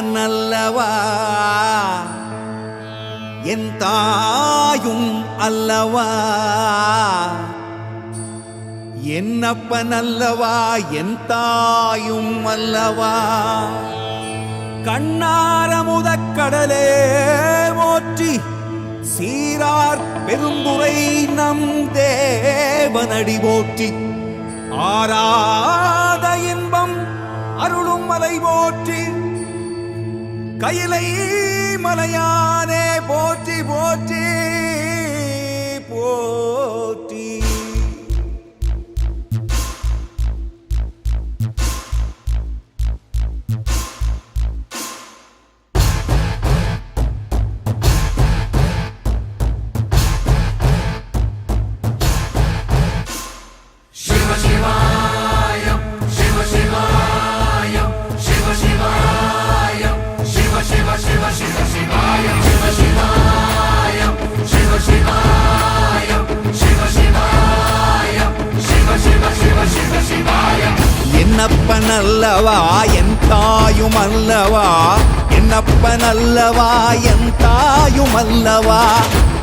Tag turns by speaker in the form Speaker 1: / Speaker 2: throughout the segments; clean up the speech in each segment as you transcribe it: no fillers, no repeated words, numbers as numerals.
Speaker 1: என்னப்பன் அல்லவா என் தாயும் அல்லவா என்னப்பன் அல்லவா என் தாயும் அல்லவா கண்ணாரமுதக் கடலே போற்றி சீரார் பெருந்துரை நம் தேவனடி போற்றி ஆராத இன்பம் அருளும் மலை போற்றி கையிலை மலையானே போற்றி போற்றி போற்றி என்னப்பன் அல்லவா என் தாயும் அல்லவா என்னப்பன் அல்லவா என் தாயும் அல்லவா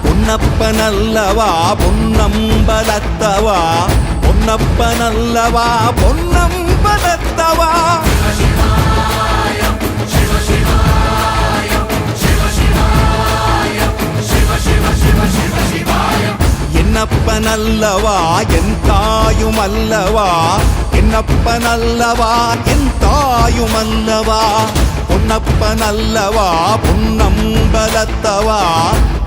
Speaker 1: பொன்னப்பன் அல்லவா பொன்னம்பலத்தவா பொன்னப்பன் அல்லவா பொன்னம்பலத்தவா என்னப்பன் அல்லவா என் தாயும் அல்லவா என்னப்பன் அல்லவா என் தாயும் அல்லவா பொன்னப்பன் அல்லவா பொன்னம்பலத்தவா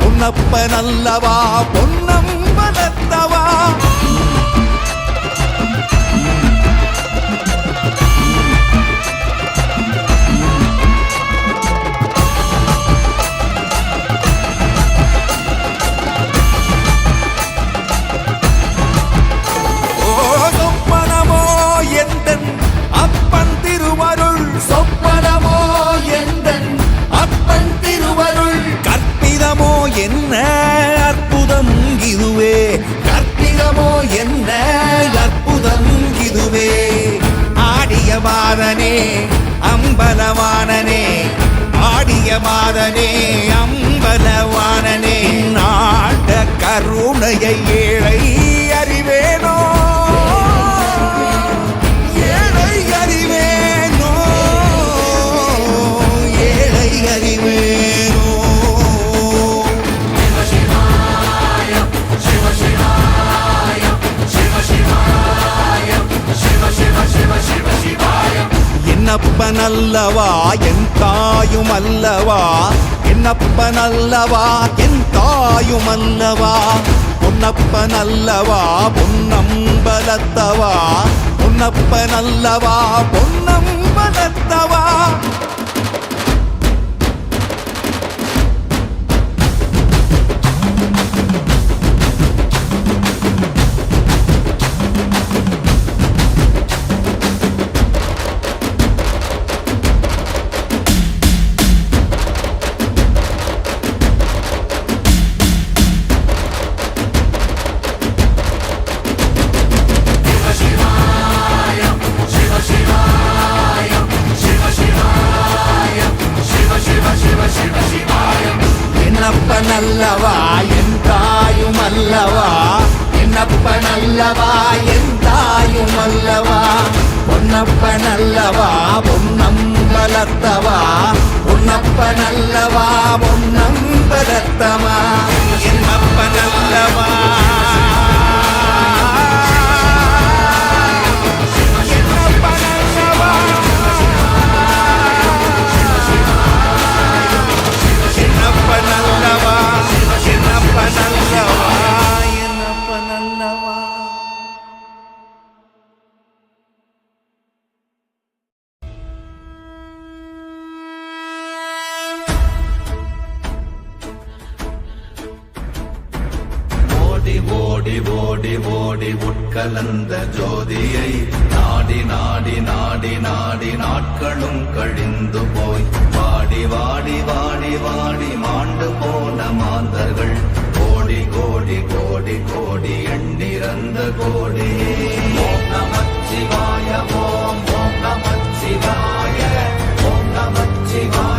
Speaker 1: பொன்னப்பன் அல்லவா பொன்னம்பலத்தவா என்ன அற்புதம் இதுவே கற்பிதமோ என்ன அற்புதம் இதுவே ஆடிய மாதனே அம்பலவானனே ஆடிய மாதனே அம்பலவானனே நாட கருணையை ஏழை அறிவேனோ ஏழை அறிவேனோ ஏழை அறிவேனோ என்னப்பன் அல்லவா என் தாயும் அல்லவா என்னப்பன் அல்லவா என் தாயும் அல்லவா பொன்னப்பன் அல்லவா பொன்னம்பலத்தவா பொன்னப்பன் அல்லவா பொன்னம்பலத்தவா என்னப்பன் அல்லவா என் தாயும் அல்லவா என்னப்பன் அல்லவா என் தாயும் அல்லவா பொன்னப்பன் அல்லவா பொன்னம்பலத்தவா பொன்னப்பன் அல்லவா பொன்னம்பலத்தவா என்னப்பன் அல்லவா ஓடி ஓடி ஓடி உட்கலந்த ஜோதியை நாடி நாடி நாடி நாடி நாட்களும் கழிந்து போய் வாடி வாடி வாடி வாடி மாண்டு போன மாந்தர்கள் கோடி கோடி கோடி கோடி எண்ணிறந்த கோடி ஓம் நமச்சிவாய ஓம் ஓம் நமச்சிவாய ஓம் நமச்சிவாய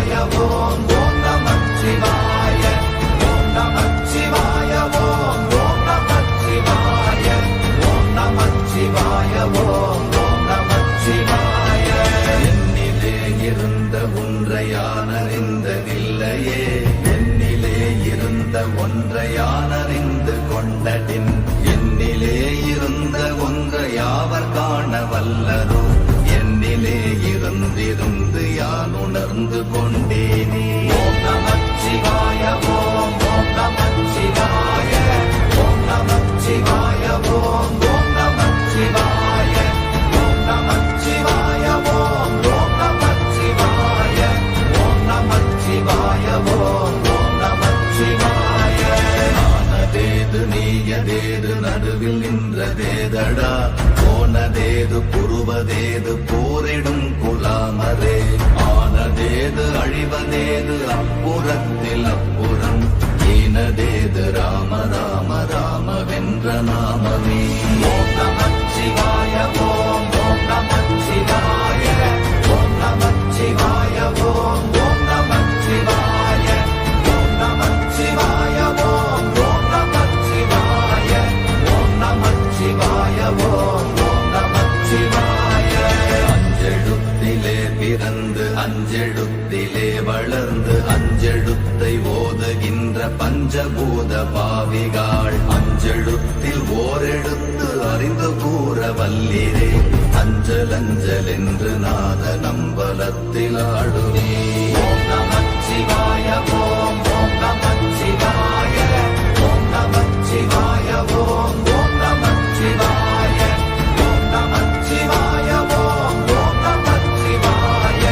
Speaker 1: பொங்க யாவர் காண வல்லரோ என்னிலே இருந்திருந்து யான் உணர்ந்து கொண்டேனே. ஓம் நமச்சிவாய ஓம் ஓம் நமச்சிவாய ஓம் நமச்சிவாய ஓம் ஓம் நமச்சிவாய ஓம் நமச்சிவாய ஓம் ஓம் நமச்சிவாய ஓம் நமச்சிவாய ஓம் ஓம் நமச்சிவாய. ஆனதேது நீயதேது நடுவில் நின்றதேதடா போனதேது புருவதேது போரிடும் குலாமரே. ஆனதேது அழிவதேது அப்புறத்தில் அப்புறம் ஈனதேது ராம ராம ராம வென்ற நாமமே. ஓம் நமச்சிவாய ஓம் ஓம் நமச்சிவாய ஓம் நமச்சிவாய ஓம் ஓம் நமச்சிவாய ஓம் நமச்சிவாய ஓம் ஓம் நமச்சிவாய ஓம் நமச்சிவாய ஓம் ஓம் நமச்சிவாய. அஞ்செழுத்திலே பிறந்து அஞ்செழுத்திலே வளர்ந்து அஞ்செழுத்தை ஓதுகின்ற பஞ்சபூத பாவிகாள் அஞ்செழுத்தில் ஓரெழுத்து அறிந்து கூற வல்லிரே. அஞ்சல் அஞ்சல் என்று நாத நம்பலத்தில் ஆடுவே. ஓம் நமச்சிவாய ஓம் ஓம் நமச்சிவாய ஓம் நமச்சிவாய ஓம் ஓம் நமச்சிவாய ஓம் நமச்சிவாய ஓம் ஓம் நமச்சிவாய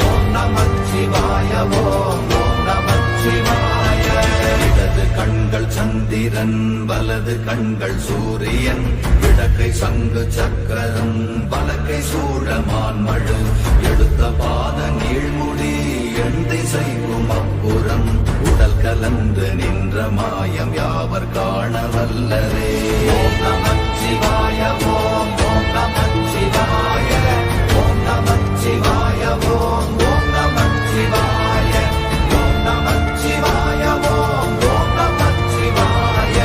Speaker 1: ஓம் நமச்சிவாய ஓம் ஓம் நமச்சிவாய. இடது கண்கள் சந்திரன் வலது கண்கள் சூரியன் இடக்கை சங்கு சக்கரம் வலக்கை சூழமான் மழு எடுத்த பாத நீழ்முடி எண் திசைக்கும் அப்புறம் உடல் கலந்து நின்ற மாயம் யாவர் காண வல்லரே. ஓம் நமச்சிவாய ஓம் ஓம் நமச்சிவாய ஓம் நமச்சிவாய ஓம் ஓம் நமச்சிவாய ஓம் நமச்சிவாய ஓம் ஓம் நமச்சிவாய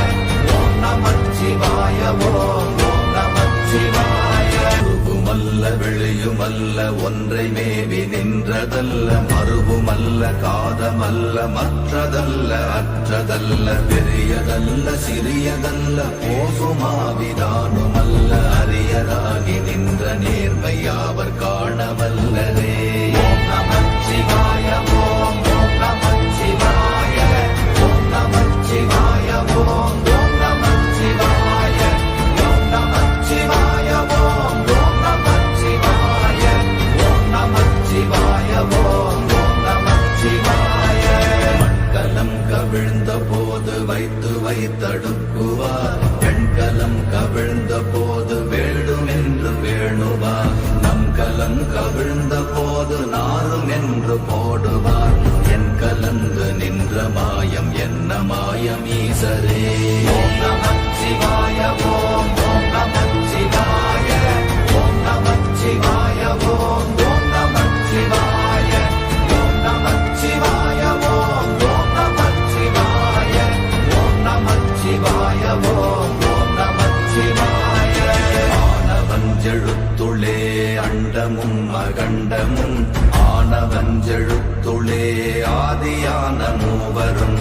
Speaker 1: ஓம் நமச்சிவாய ஓம் ஓம் நமச்சிவாய. உருவுமல்ல வெளியுமல்ல ஒன்றை மேவி நின்றதல்ல மறுவுமல்ல காதமல்ல மற்றதல்ல அற்றதல்ல பெரியதல்ல சிறியதல்ல போகுமாவிதானுமல்ல அரியராகி நின்ற நேர்மை யாவர் காண வல்லரே. ஓம் நமச்சிவாய ஓம் ஓம் நமச்சிவாய ஓம் நமச்சிவாய ஓம் ஓம் நமச்சிவாய ஓம் நமச்சிவாய ஓம் ஓம் நமச்சிவாய ஓம் நமச்சிவாய ஓம் ஓம் நமச்சிவாய. மண்கலம் கவிழ்ந்த போது வைத்து வைத்தடுக்குவார் பெண்கலம் கவிழ்ந்த போது வேடும் என்று வேணுவார். நம் கலம் கவிழ்ந்த போது நாரும் என்று போடுவார். என் கலந்து நின்ற மாயம் என்ன மாயம் ஈசரே. ஓம் நமச்சிவாய ஓம் ஓம் நமச்சிவாய ஓம் நமச்சிவாய ஓம் ஓம் நமச்சிவாய ஓம் நமச்சிவாய ஓம் ஓம் நமச்சிவாய ஓம் நமச்சிவாய ஓம் ஓம் நமச்சிவாய. ஆனவஞ்செழுத்துளே அண்டமும் அகண்டமும் ஆனவஞ்செழுத்துளே ஆதியான மூவரும்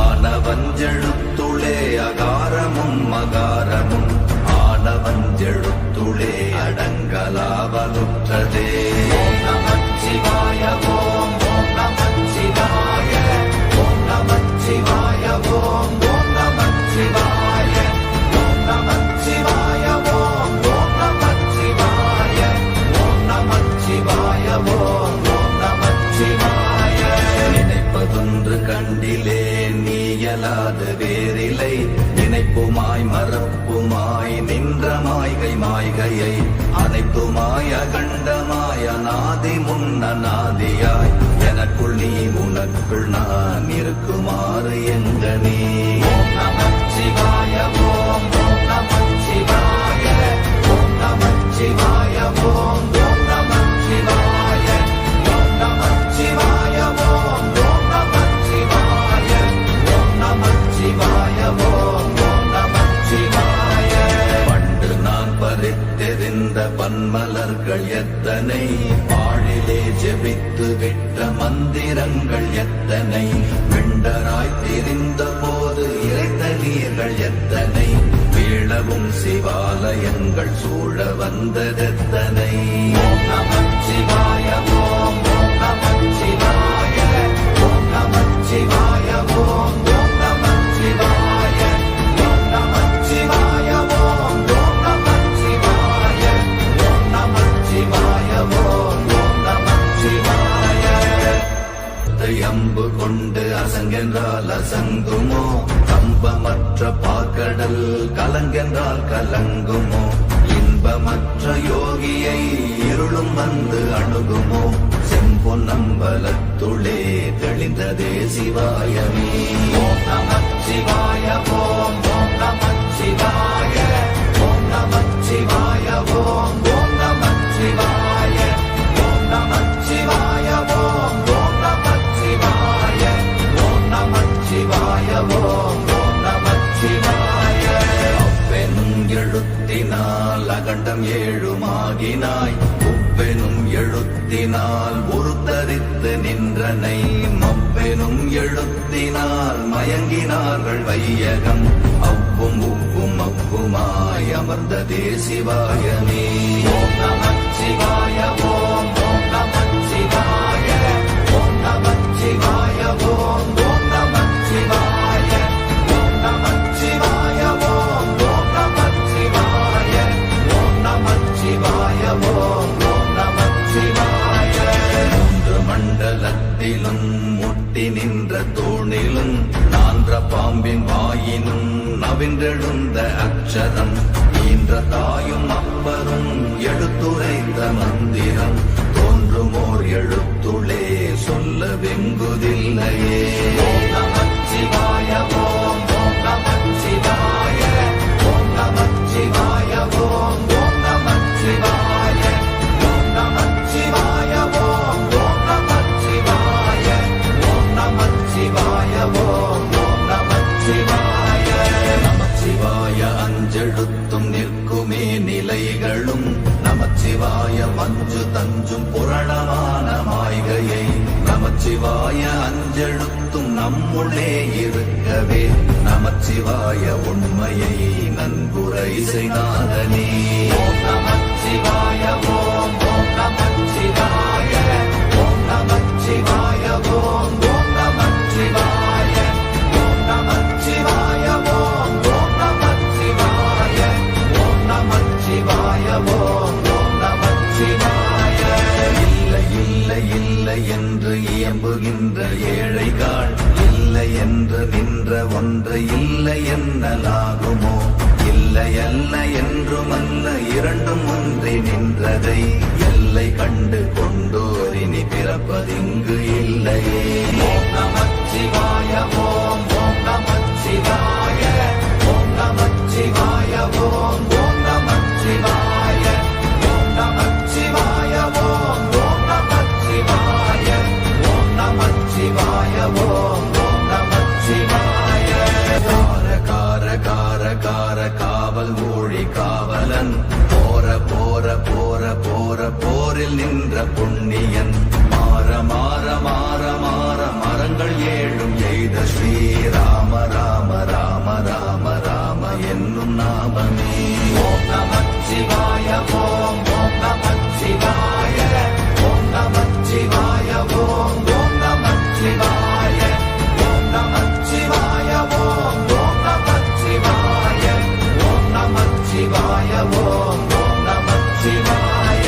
Speaker 1: ஆனவஞ்செழுத்துளே அகாரமும் மகாரமும் ஆனவஞ்செழுத்துளே அடங்கலாவலுற்றதே. ஓம் நமச்சிவாய ஓம் ஓம் நமச்சிவாய ஓம் நமச்சிவாய ஓம் ஓம் நமச்சிவாய ஓம் நமச்சிவாய ஓம் ஓம் நமச்சிவாய ஓம் நமச்சிவாய ஓம் ஓம் நமச்சிவாய. நினைப்பதொன்று கண்டிலே நீயலாது வேறிலை நினைப்புமாய் மறப்புமாய் நின்ற மாய்கை மாய்கையை அனைத்துமாய் அகண்டமாய் அநாதி முன்ன நாதியாய் எனக்குள் நீ உனக்குள் நான் இருக்குமாறு எங்கனே. ஓம் நமச்சிவாய ஓம் ஓம் நமச்சிவாய ஓம் நமச்சிவாய ஓம் ஓம் நமச்சிவாய ஓம் நமச்சிவாய ஓம் ஓம் நமச்சிவாய ஓம் நமச்சிவாய ஓம் ஓம் நமச்சிவாய. பண்டு நான் பறித்தெறிந்த பன்மலர்கள் எத்தனை பாழிலே ஜெபித்து விட்ட மந்திரங்கள் எத்தனை விண்டராய் தெரிந்த போது இறைத்த நீர்கள் எத்தனை வீழவும் சிவாலயங்கள் சூழ வந்ததெத்தனை. ஓம் நமச்சிவாய ஓம் ஓம் நமச்சிவாய ஓம் நமச்சிவாய ஓம் ஓம் நமச்சிவாய ஓம் நமச்சிவாய ஓம் ஓம் நமச்சிவாய ஓம் நமச்சிவாய ஓம் ஓம் நமச்சிவாய. அம்பு கொண்டு அசங்கென்றால் அசங்குமோ, கம்பமற்ற பார்க்கடல் கலங்கென்றால் கலங்குமோ, இன்பமற்ற யோகியை இருளும் வந்து அணுகுமோ, செம்பொன்னம்பலத்துளே தெளிந்ததே சிவாயமே. ஓம் நமச்சிவாய ஓம் ஓம் நமச்சிவாய ஓம் நமச்சிவாய ஓம் ஓம் நமச்சிவாய ஓம் நமச்சிவாய ஓம் ஓம் நமச்சிவாய ஓம் நமச்சிவாய ஓம் ஓம் நமச்சிவாய. அப்பெனும் எழுத்தினால் அகண்டம் ஏழுமாகினாய், உப்பெனும் எழுத்தினால் உருத்தரித்து நின்றனை, மப்பெனும் எழுத்தினால் மயங்கினார்கள் வையகம், அவ்வும் உப்பும் அப்புமாய் அமர்ந்ததே சிவாயமே. ஓம் நமச்சிவாய ஓம் ஓம் நமச்சிவாய ஓம் நமச்சிவாய ஓம் ஓம் நமச்சிவாய ஓம் நமச்சிவாய ஓம் ஓம் நமச்சிவாய ஓம் நமச்சிவாய ஓம் ஓம் நமச்சிவாய. மூன்று மண்டலத்திலும் முட்டி நின்ற தூணிலும் நான்ற பாம்பின் வாயினும் நவின்றெழுந்த அக்ஷரம், ஈன்ற தாயும் அப்பரும் எடுத்துரைத்த மந்திரம், தோன்றுமோர் எழுத்துளே சொல்ல வெங்குதில்லையே. ஓம் நமச்சிவாய ஓம் ஓம் நமச்சிவாய ஓம் நமச்சிவாய ஓம் ஓம் நமச்சிவாய ஓம் நமச்சிவாய ஓம் ஓம் நமச்சிவாய ஓம் நமச்சிவாய ஓம் ஓம் நமச்சிவாய. நமச்சிவாய அஞ்செழுத்தும் நிற்குமே நிலைகளும், நமச்சிவாய மஞ்சு தஞ்சும் புரணமான மாய்கையை, நமச்சிவாய அஞ்செழுத்தும் நம்முள்ளே இருக்கவே, நமச்சிவாய உண்மையை நன்குரை செய்தாதனே. ஓம் நமச்சிவாய ஓம் ஓம் நமச்சிவாய ஓம் நமச்சிவாய ஓம் ஓம் நமச்சிவாய ஓம் நமச்சிவாய ஓம் ஓம் நமச்சிவாய ஓம் நமச்சிவாய ஓம் ஓம் நமச்சிவாய. இல்லை இல்லை இல்லை என்று இயம்புகின்ற ஏழைகள், இல்லை என்று நின்ற ஒன்று இல்லை என்னலாகுமோ, இல்லை அல்ல என்றுமல்ல இரண்டும் ஒன்றி நின்றதை, எல்லை கண்டு கொண்டோரினி பிறப்பதிங்கு இல்லையே. ஓம் நமச்சிவாய ஓம் ஓம் நமச்சிவாய ஓம் நமச்சிவாய ஓம் ஓம் நமச்சிவாய ஓம் நமச்சிவாய ஓம் ஓம் நமச்சிவாய ஓம் நமச்சிவாய ஓம் ஓம் நமச்சிவாய. கார கார கார கார காவல் ஊழி காவலன், போர போர போர போர போரில் நின்ற புண்ணியன், மாற மாற மாற மாற மரங்கள் ஏழும் எய்த ஸ்ரீராம ராம ராம ராம ராம என்னும் நாமமே. ஓம் நமச்சிவாய ஓம் ஓம் நமச்சிவாய ஓம் நமச்சிவாய ஓம் ஓம் நமச்சிவாய ஓம் நமச்சிவாய ஓம் ஓம் நமச்சிவாய ஓம் நமச்சிவாய ஓம் ஓம் நமச்சிவாய.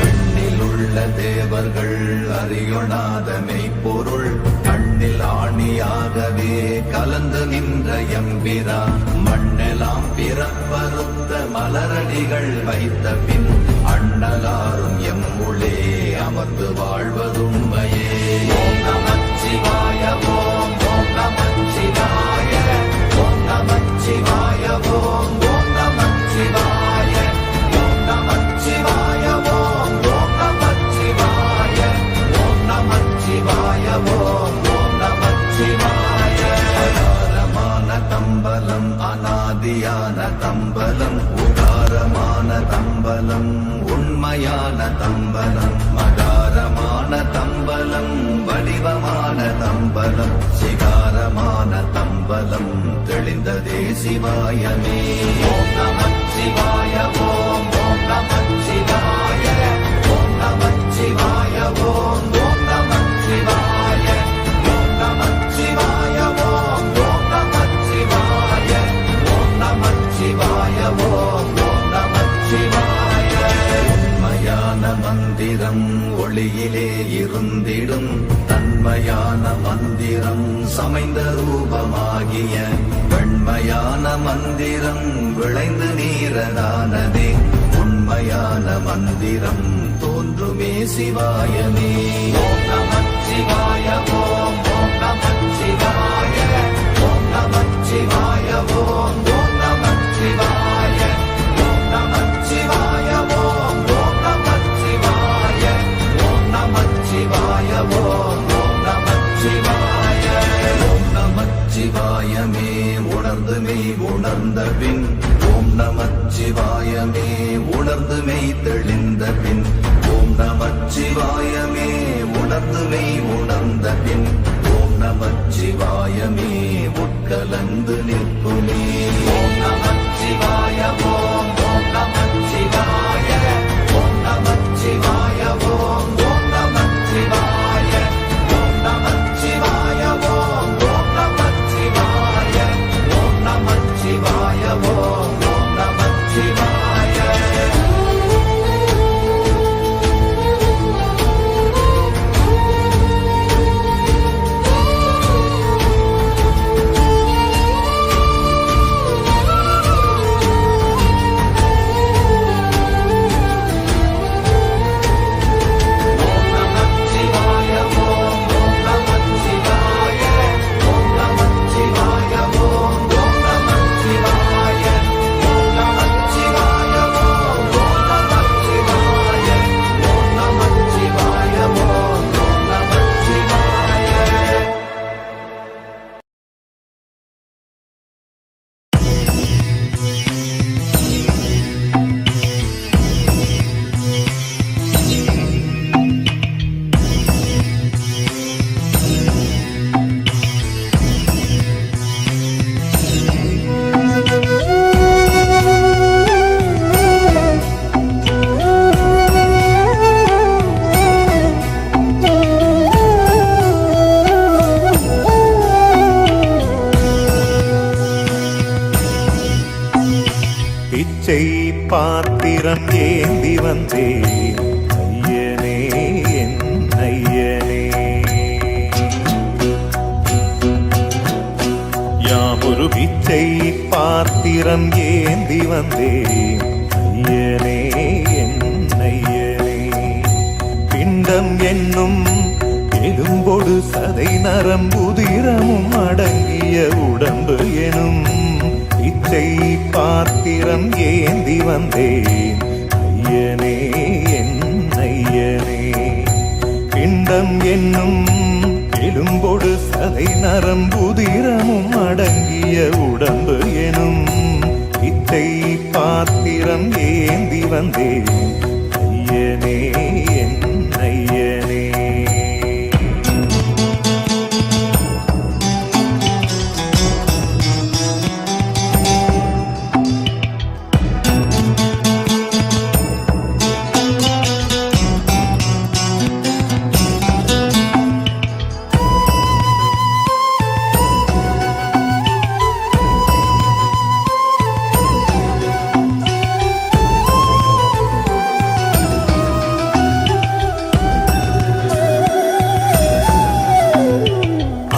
Speaker 1: எண்ணிலுள்ள தேவர்கள் அறியொணாத மெய்ப்பொருள், கண்ணில் ஆணியாகவே கலந்து நின்ற எம்பிரா, மண்ணெல்லாம் பிறப்பறுத்த மலரடிகள் வைத்த பின், அண்ணலாரும் எம்முளே அமர்ந்து வாழ்வதுண்மையே. ஓம் நமச்சிவாய ஓம் ஓம் நமச்சிவாய ஓம் நமச்சிவாய ஓம் ஓம் நமச்சிவாய ஓம் நமச்சிவாய ஓம் ஓம் நமச்சிவாய ஓம் நமச்சிவாய ஓம் ஓம் நமச்சிவாய. அகாரமான தம்பலம் அநாதியான தம்பலம், உகாரமான தம்பலம் உண்மையான தம்பலம், மகாரமான தம்பலம் வடிவமான தம்பலம், சிகாரமான தம்பலம் தெளிந்ததே சிவாயமே. ஓம் நமச்சிவாய மந்திரம் ஒளியிலே இருந்திடும் தன்மையான மந்திரம் சமைந்த ரூபமாகிய வெண்மையான மந்திரம் விளைந்து நீரதானதே உண்மையான மந்திரம் தோன்றுமே சிவாயமே. ஓம் நமச்சிவாய ஓம் ஓம் நமச்சிவாய ஓம் நமச்சிவாய ஓம் ஓம் நமச்சிவாய ஓம் நமச்சிவாய ஓம் ஓம் நமச்சிவாய ஓம் நமச்சிவாய ஓம் ஓம் நமச்சிவாய. ஓம் நமச்சிவாயமே உணர்ந்துமே உணர்ந்த பின் ஓம் நமச்சிவாயமே உணர்ந்துமே தெளிந்த பின் ஓம் நமச்சிவாயமே உணர்ந்துமே உணர்ந்த பின் ஓம் நமச்சிவாயமே உட்கலந்து நிற்குமே. ஓம் நமச்சிவாய ஓம் ஓம் நமச்சிவாய ஓம் நமச்சிவாய ஓம் ஓம் நமச்சிவாய ஓம் நமச்சிவாய ஓம் ஓம் நமச்சிவாய ஓம் நமச்சிவாய ஓம் ஓம் நமச்சிவாய.
Speaker 2: பிச்சை பாத்திரம் ஏந்தி வந்தே ஐயனே என் ஐயனே. யாமொரு பிச்சை பாத்திரம் ஏந்தி வந்தே ஐயனே என் ஐயனே. பிண்டம் என்னும் எலும்பொடு சதை நரம்புதிரமும் அடங்கிய உடம்பு எனும் பிச்சை பாத்திரம் ஏந்தி வந்தேன் ஐயனே என் ஐயனே. பிண்டம் என்னும் எலும்பொடு சதை நரம்புதிரமும் அடங்கிய உடம்பு எனும் பிச்சை பாத்திரம் ஏந்தி வந்தேன் ஐயனே என் ஐயனே.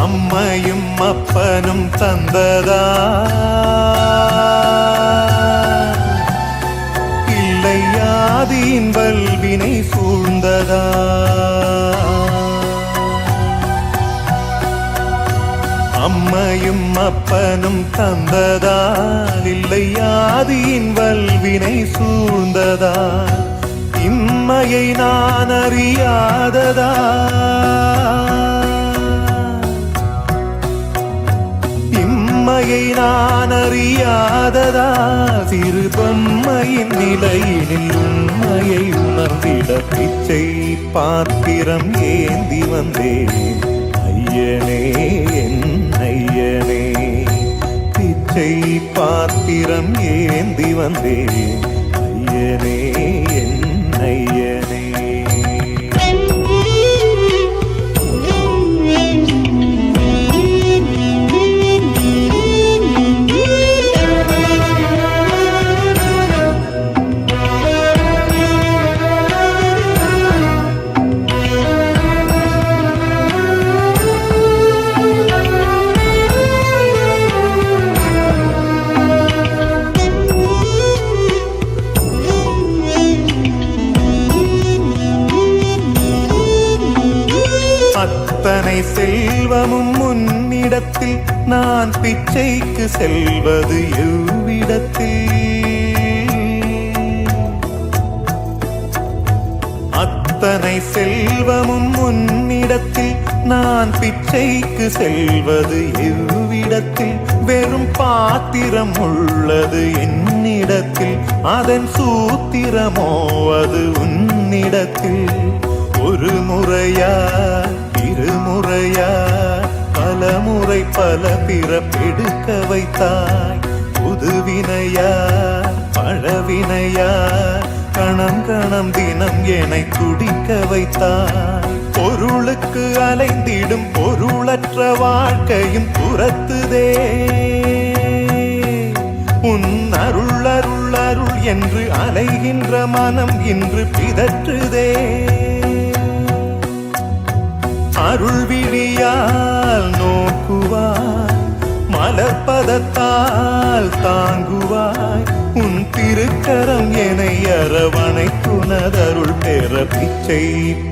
Speaker 2: அம்மையும் அப்பனும் தந்ததா இல்லை ஆதியின் வல்வினை சூழ்ந்ததா. அம்மையும் அப்பனும் தந்ததால் இல்லை ஆதியின் வல்வினை சூழ்ந்ததா. இம்மையை நான் அறியாததா இம்மையை நான் அறியாததா. சிறு பொம்மையின் நிலையினில் உண்மையை உணர்ந்திட பிச்சை பாத்திரம் ஏந்தி வந்தேன் ஐயனே என் ஐயனே. பிச்சை பாத்திரம் ஏந்தி வந்தேன் ஐயனே என் ஐயனே. அத்தனை செல்வமும் முன்னிடத்தில் நான் பிச்சைக்கு செல்வது எவ்விடத்தில்? அத்தனை செல்வமும் முன்னிடத்தில் நான் பிச்சைக்கு செல்வது எவ்விடத்தில்? வெறும் பாத்திரம் உள்ளது என்னிடத்தில், அதன் சூத்திரமோ அது உன்னிடத்தில். ஒரு முறையா இருமுறையா பல முறை பல பிறப்பெடுக்க வைத்தாய். புதுவினையா பழவினையா கணம் கணம் தினம் என்னை துடிக்க வைத்தாய். பொருளுக்கு அலைந்திடும் பொருளற்ற வாழ்க்கையும் துரத்துதே. உன் அருள் அருள் அருள் என்று அலைகின்ற மனம் இன்று பிதற்றுதே. அருள் விழியால் நோக்குவாய், மலர்பதத்தால் தாங்குவாய். உன் திருக்கரம் என்னை அரவணைக்குனதருள் பெற பிச்சை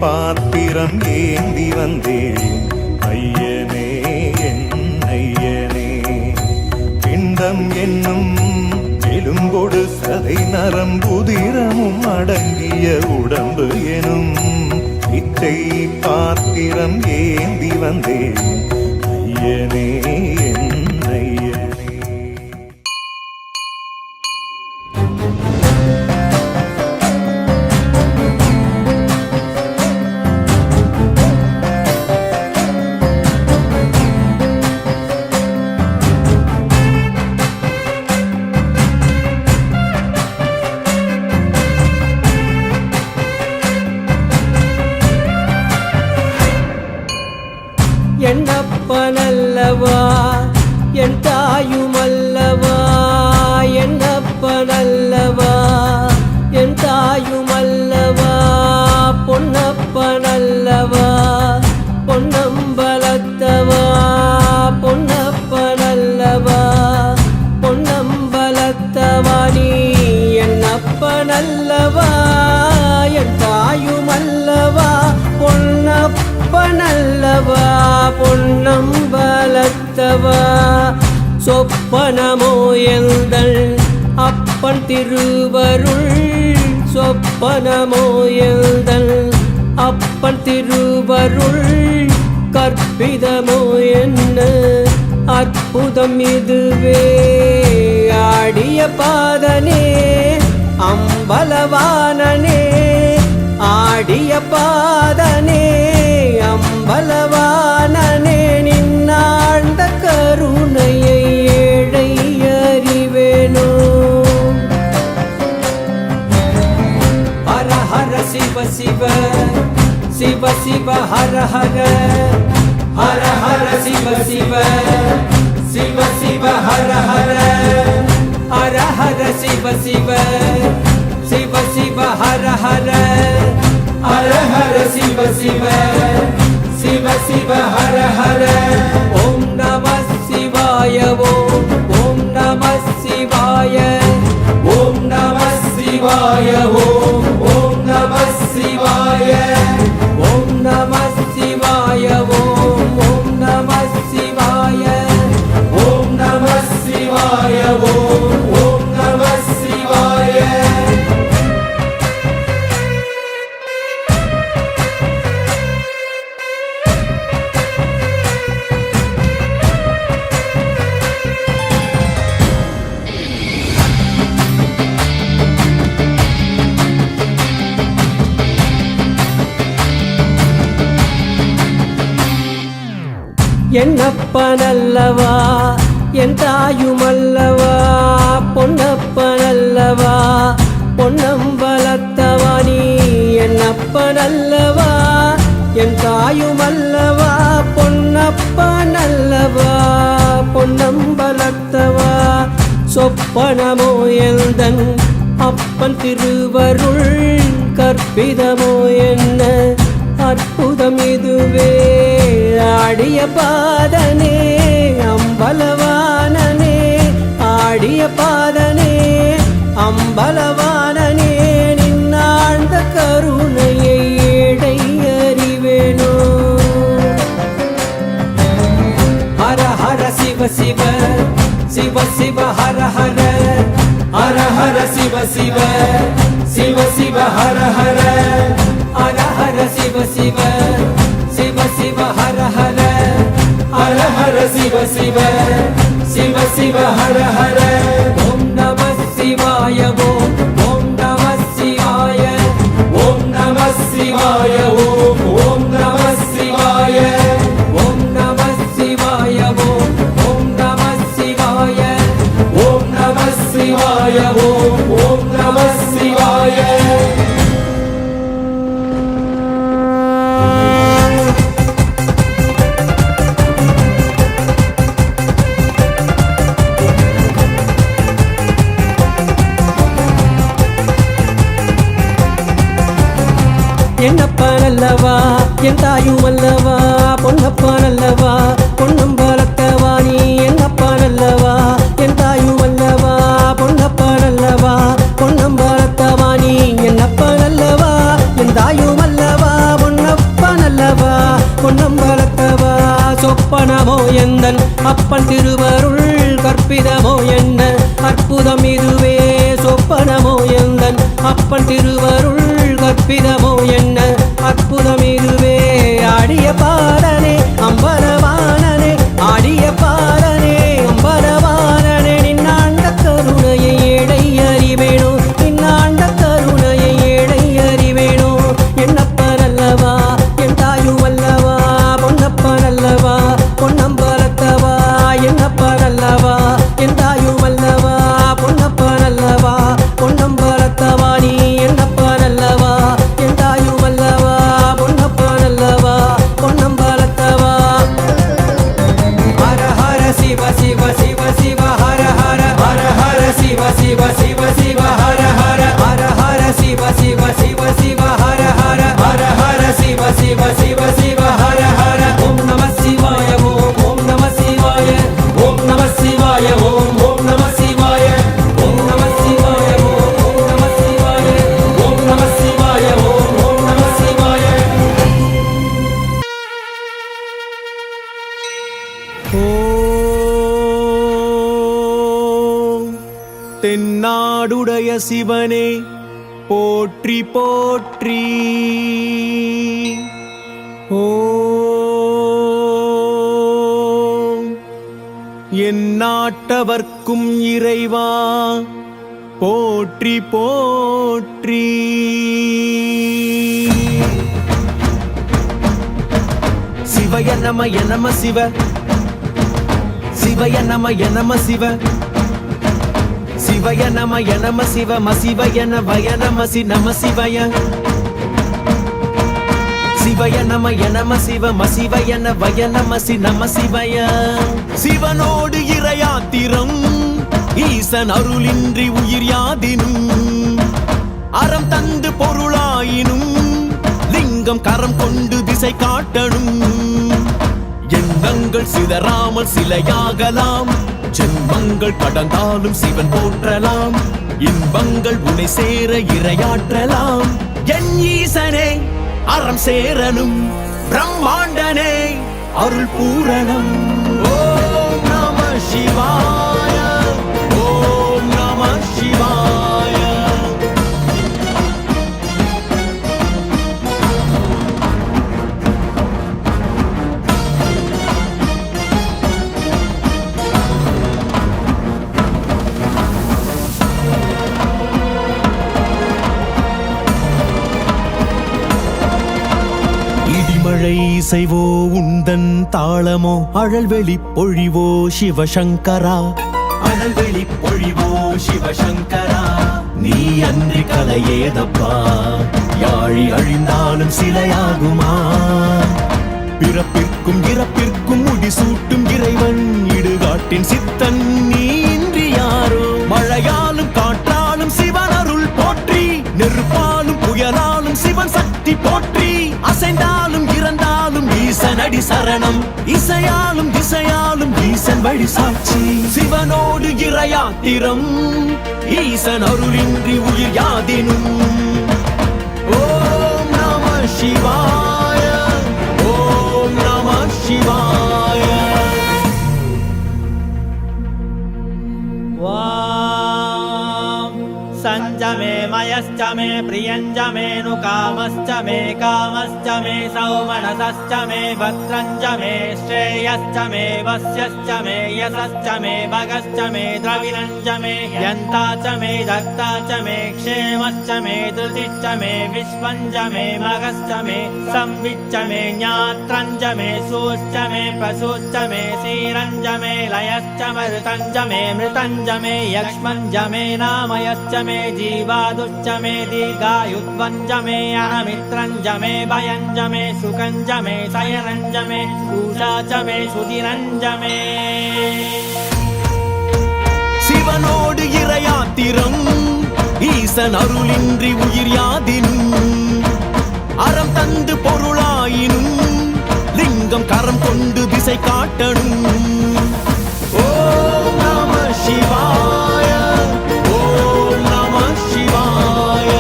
Speaker 2: பாத்திரம் ஏந்தி வந்தேன். ஐயனே என் ஐயனே, பிண்டம் என்னும் எலும்பொடு சதை நரம்புதிரமும் அடங்கிய உடம்பு எனும் பிச்சை பாத்திரம் ஏந்தி வந்தேன். ஐயனே என் ஐயனே.
Speaker 3: என்னப்பனல்லவா என் தாயுமல்லவா, என்னப்பனல்லவா என் தாயுமல்லவா, பொன்னப்பனல்லவா பொன்னம்பலத்தவா, பொன்னப்பனல்லவா பொன்னம்பலத்தவா. நீ என்னப்பனல்லவா என் தாயுமல்லவா, பொன்னப்பனல்லவா பொன்னம்பலத்தவா. சொப்பனமோ எந்தன் அப்பன் திருவருள், சொப்பனமோ எந்தன் அப்பன் திருவருள். கற்பிதமோ என்ன அற்புதம் இதுவே, ஆடிய பாதனே அம்பலவானனே, ஆடிய பாதனே அம்பலவானனே. நின்னாழ்ந்த கருணையை ஏழை அறிவேனோ. ஹர ஹர சிவ சிவ சிவ சிவ ஹர ஹர, ஹர ஹர சிவ சிவ சிவ சிவ ஹர ஹர, ஹர ஹர சிவ சிவ சிவ சிவ ஹர ஹர, ஹர ஹர சிவ சிவ சிவ சிவ ஹர ஹர. ஓம் நம சிவாய ஓம், ஓம் நம சிவாய, ஓம் நம சிவாய ஓம், ஓம் நம சிவாய, ஓம் நம சிவாய ஓம், ஓம் நம சிவாய, ஓம் நம சிவாய ஓம், ஓம் நம சிவாய. என்னப்பனல்லவா என் தாயுமல்லவா, பொன்னப்பனல்லவா பொன்னம்பலத்தவா. நீ என்னப்பனல்லவா என் தாயுமல்லவா, பொன்னப்பனல்லவா பொன்னம்பலத்தவா. சொப்பனமோ எந்தன் அப்பன் திருவருள், கற்பிதமோ என்ன அற்புதம் இதுவே, ஆடிய பாதனே அம்பலவானனே, ஆடிய பாதனே அம்பலவானனே. நின்னாழ்ந்த கருணையை ஏழை அறிவேனோ. சிவ சிவ சிவ சிவ ஹர ஹர ஹர ஹர சிவ சிவ சிவ சிவ ஹர ஹர ஹர ஹர சிவ சிவ சிவ சிவ ஹர ஹர ஓம் நம சிவாய ஓம் நம சிவாய ஓம் நம சிவாய ஓம் நம சிவாய ஓம் நம சிவாய ஓம் நம சிவாய ஓம் நம சிவாய ஓம் நம சிவாய என்னப்பன் அல்லவா என் தாயும் அல்லவா பொன்னப்பன் அல்லவா பொன்னம்பலத்தவா நீ என்னப்பன் அல்லவா என் தாயும் அல்லவா பொன்னப்பன் அல்லவா பொன்னம்பலத்தவா நீ என்னப்பன் அல்லவா என் தாயும் அல்லவா பொன்னப்பன் அல்லவா பொன்னம்பலத்தவா சொப்பனமோ எந்தன் அப்பன் திருவருள் கற்பிதமோ என்ன அற்புதம் இதுவே சொப்பனமோ எந்தன் அப்பன் திருவருள் கற்பிதமோ என்ன அற்புதம் இதுவே ஆடிய பாடனே அம்பலவானனே ஆடிய பாடனே அம்பலவானனே நின்னாண்ட கருணையை ஏடை அறிவேணோ நின்னாண்ட கருணையை ஏடை அறிவேணோ என்னப்பன் அல்லவா என் தாயும் அல்லவா பொன்னப்பன் அல்லவா பொன்னம்பலத்தவா என்னப்பன் அல்லவா என் தாயும் அல்லவா பொன்னப்பன் அல்லவா பொன்னம்பலத்தவா நீ என்னப்பன் அல்லவா என் தாயும் அல்லவா பொன்னப்பன் அல்லவா பொன்னம்பலத்தவா ஹர ஹர சிவ சிவ சிவ சிவ ஹர ஹர ஹர ஹர சிவ சிவ சிவ சிவ ஹர ஹர ஹர ஹர சிவ சிவ சிவ சிவ ஹர ஹர ஹர ஹர சிவ சிவ சிவ சிவ ஹர ஹர ஓம் நம சிவாய ஓம் நம சிவாய ஓம் நம சிவாய ஓம் நம சிவாய ஓம் நம சிவாய ஓம் நம சிவாய ஓம் நம சிவாய ஓம் நம சிவாய
Speaker 2: ஓம் தென்னாடுடைய சிவனே போற்றி போற்றி ஓம் எந்நாட்டவர்க்கும் இறைவா போற்றி போற்றி சிவய நமய நம சிவ சிவய நமய நம சிவ சிவய நமய நம சிவ மசிவய நவய நமசி நம சிவய சிவய நமய நம சிவ மசிவய நவய நமசி நம சிவய சிவனோடு இறையாத்திரம் ஈசன் அருளின்றி உயிர் யாதினும் அறம் தந்து பொருளாயினும் லிங்கம் கரம் கொண்டு திசை காட்டணும் எண்ணங்கள் சிதறாமல் சிலையாகலாம் ஜென்மங்கள் கடந்தாலும் சிவன் போற்றலாம் இன்பங்கள் உனை சேர இரையாற்றலாம் என் ஈசனே அறம் சேரனும் பிரம்மாண்டனே அருள் பூரணம் ஓம் நம சிவாய ஓம் நம சிவாய இடிமழை இசைவோ உந்தன் தாளமோ அழல்வெளி பொழிவோ சிவசங்கரா அழல்வெளி பொழிவோ சிவசங்கரா நீ அன்றி கலையேதப்பா யாழி அழிந்தாலும் சிலையாகுமா பிறப்பிற்கும் இறப்பிற்கும் முடிசூட்டும் இறைவன் இடுகாட்டின் சித்தன் நீ இன்றி யாரோ மழையாலும் காற்றாலும் சிவன் அருள் போற்றி நெருப்பாலும் புயலாலும் சிவன் சக்தி போற்றி அசைந்தாலும் இறந்தாலும் ஈசன் அடி சரணம் இசையாலும் திசையாலும் ஈசன் வழி சாட்சி சிவனோடு இறையாத்திரம் ஈசன் அருளின்றி உயிர் யாதினும் ஓம் நம சிவாய ஓம் நம சிவாய
Speaker 3: வாம் சங் मृतञ्च मे मयश्च मे प्रियञ्च मे नु कामश्च मे सौमनसश्च मे भद्रञ्च मे श्रेयश्च मे वस्यश्च मे यशश्च मे भगश्च मे द्रविणञ्च मे यन्ता च मे दत्ता च मे क्षेमश्च मे धृतिश्च मे विश्वञ्च मे मगश्च मे संविच्च मे ज्ञात्रञ्च मे सूश्च मे प्रसूश्च मे क्षीरञ्च मे लयश्च मृतञ्च मे यक्ष्मञ्च मे नामयश्च मे जीवादुश्च मे दीर्घायुत्वञ्च मे अणमित्रञ्च मे भयञ्च मे सुखञ्च मे शयनञ्च मे पूषा च मे सुधिरञ्च मे
Speaker 4: சிவனோடு இறையாத்திரம் ஈசன் அருளின்றி உயிர் யாதினும் அறம் தந்து பொருளாயினும் லிங்கம் கரம் கொண்டு திசை காட்டணும் ஓம் நம சிவாய ஓம் நம சிவாய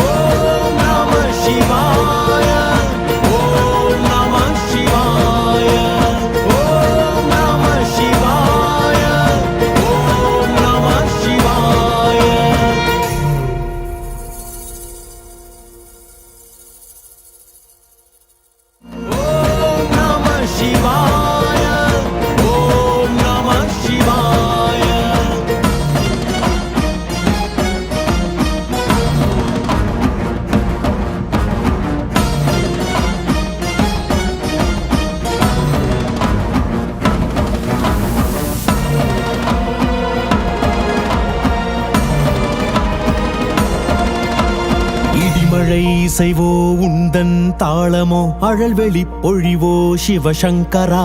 Speaker 4: ஓம் நம சிவாய ஓம் நம சிவாய ஓம் நம சிவாய ஓம் நம சிவாய ஓம் நம சிவாய ஓம் நம சிவாய இடிமழை இசைவோ உந்தன் தாளமோ அழல்வெளி பொழிவோ சிவசங்கரா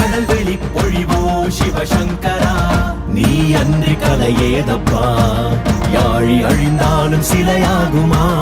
Speaker 4: அழல்வெளி பொழிவோ சிவசங்கரா நீ அன்றி கலையேதப்பா யாழி அழிந்தாலும் சிலையாகுமா